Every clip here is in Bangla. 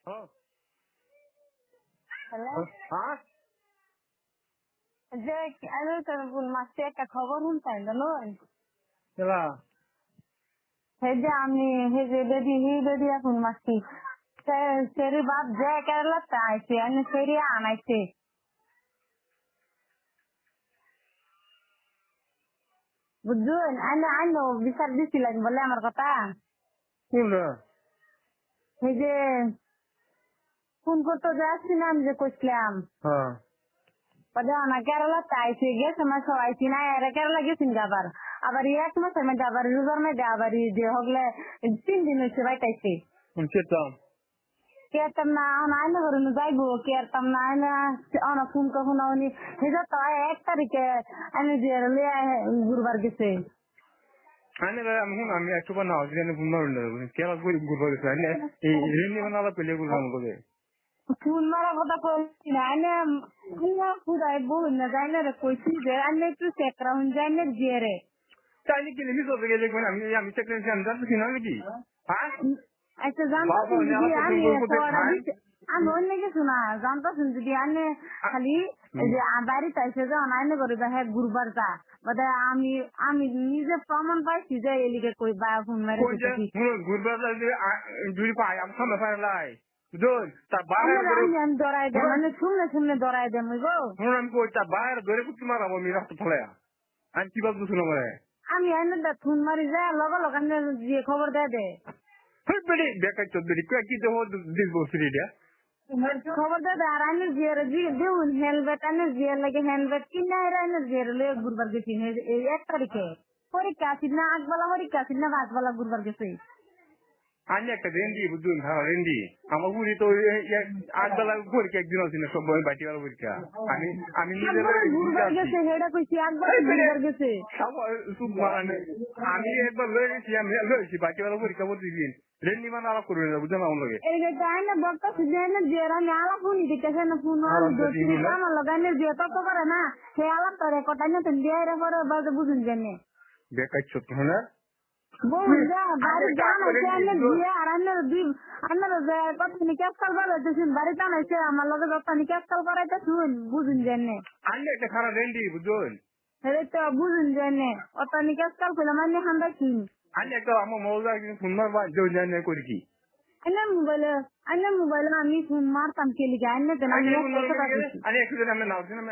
হ্যালো হ্যালো হ্যাঁ যে আমি তোর মাসে একটা খবর শুনতাম জানুন চলা হে যে আমি হে যে বেদি এখন মাসি সেরি বাপ যে কেরালা আইছে আমি সেরি আনাইছে বুঝুন আইনো বিচার দিছিলেন বলে আমার কথা কোনটা হে যে ফোন করতে যাচ্ছি না আমি যে কইছিলাম হ্যাঁ না কেরালা আইছে গেছে মাস আইছি না এরা কেরালা গেছেন আবার আবার এক মাসের মধ্যে আবার রোজার মধ্যে আবার যে হগলে 3 দিন হয়েছে বাইতাইছে চেতাম কেরতাম না আইনা করে যাইবো কেরতাম না আইনা অনা ফোন কখন উনি হেজা তো 1 তারিখে আমি যে গুরুবার গেছে আমি একটু না কেলা ঘুরবো এই রেন্ডি বানালা পেলে ঘুরবো কবে ফোন মারা কথা কইছি না আইনা খুদাই বহু না যাই না রে কইছি যে আইনা একটু চেক রাউন যাই না দিয়ে রে তাইলে কি লিমিট হবে গেলে আমি সেক্রেটারি আমি জানতেছি না নাকি হ্যাঁ আচ্ছা জানতো যদি আমি আমি অন্য কিছু না জানতো যদি আমি খালি যে বাড়িতে এসে যে অনাইনে করি হ্যাঁ গুরুবার যা বোধ আমি আমি নিজে প্রমাণ পাইছি যে এলিকে কই বা ফোন মেরে ঘুরবার দুই পাই আমি সামনে পারলাই বুঝুন তার বাইরে আমি দৌড়াই দেয় মানে শুনলে দৌড়াই দেয় গো আমি কই তার বাইরে ধরে কুচি মারাবো আমি রাস্তা ফেলে আমি কি ভাবছো শুনো মানে আমি এনে ফোন মারি যায় লগে লগে দিয়ে খবর দেয় দে বেড়ি বেকার চোদ্দ কি দিস বসরি দিয়া খবর দে আর আমি জিয়ারে দেউন হেলমেট আনে জিয়ার লাগে হেলমেট কিনা আনে জিয়ার লয়ে ঘুরবার গেছি এই 1 তারিখে পরীক্ষা আছিল না আগবেলা পরীক্ষা আছিল না আগবেলা ঘুরবার গেছি আমি একটা রেন্ডি বুঝুন হ্যাঁ রেন্ডি আমার বুড়ি তো আগবেলা পরীক্ষা একদিন আছে না সব বাটিওয়ালা পরীক্ষা আমি আমি ঘুরবার গেছে হেডা কইছি আগবেলা ঘুরবার গেছে আমি একবার লয়ে গেছি আমি লয়েছি বাটিওয়ালা পরীক্ষা বলতে দিন রেন্ডি মানে আলাপ করবে না বুঝলেন আমার লগে এই যে তাইনা বক্তা সিজেনে জেরা আমি আলাপ শুনি দিতেছে না ফোন আমি দোষী আমার লগানে যে তত করে না সে আলাপ করে কটাই না তুমি দিয়ে রে পরে বাজে বুঝুন জানে বেকার ছোট হ্যাঁ বুঝা বাড়ি জানা জানে দিয়ে আর আন্নার যে কতনি ক্যাপসাল বানাইতেছেন বাড়ি জানাইছে আমার লগে যতনি ক্যাপসাল করাইতে শুন বুঝুন জানে আমি একটা খারাপ রেন্ডি বুঝুন রে তো বুঝুন জানে অতনি ক্যাপসাল কইলা মানে হান্দা কি আমি একটা আমার মোবাইল ফোন মারবা জয় জানে করি কি আন্না মোবাইল আমি ফোন মারতাম কে লিগে আন্না দেন আমি একটু দিন আমি নাও দিন আমি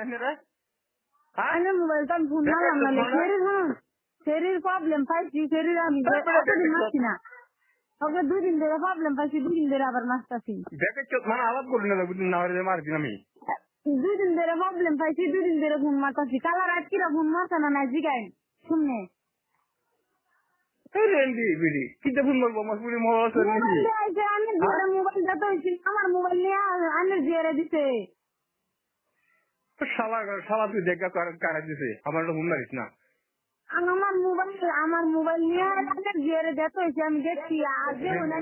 আন্না মোবাইল তো ফোন মারলাম না শরীর প্রবলেম পাইছি শরীর আমি মারছি না ওকে 2 দিন ধরে প্রবলেম পাইছি 2 দিন ধরে আবার মারতাছি মানে আলাপ করুন না বুঝুন না মারছি আমি 2 দিন ধরে প্রবলেম পাইছি 2 দিন ধরে ফোন মারতাছি কাল রাত কিরা ফোন মারছে না জিগাই শুনে রেন্ডি বিড়ি কিটা ফোন মারবো আমার পুরি মোবাইল আমি মোবাইল যত হয়েছি আমার মোবাইল নিয়ে আমি জিয়ারে দিছে শালা তুই দেখা কারা দিছে আমার ফোন মারিস না আমার মোবাইল নিয়ে আমি জিয়ারে যত হয়েছি আমি দেখছি আগে ওনার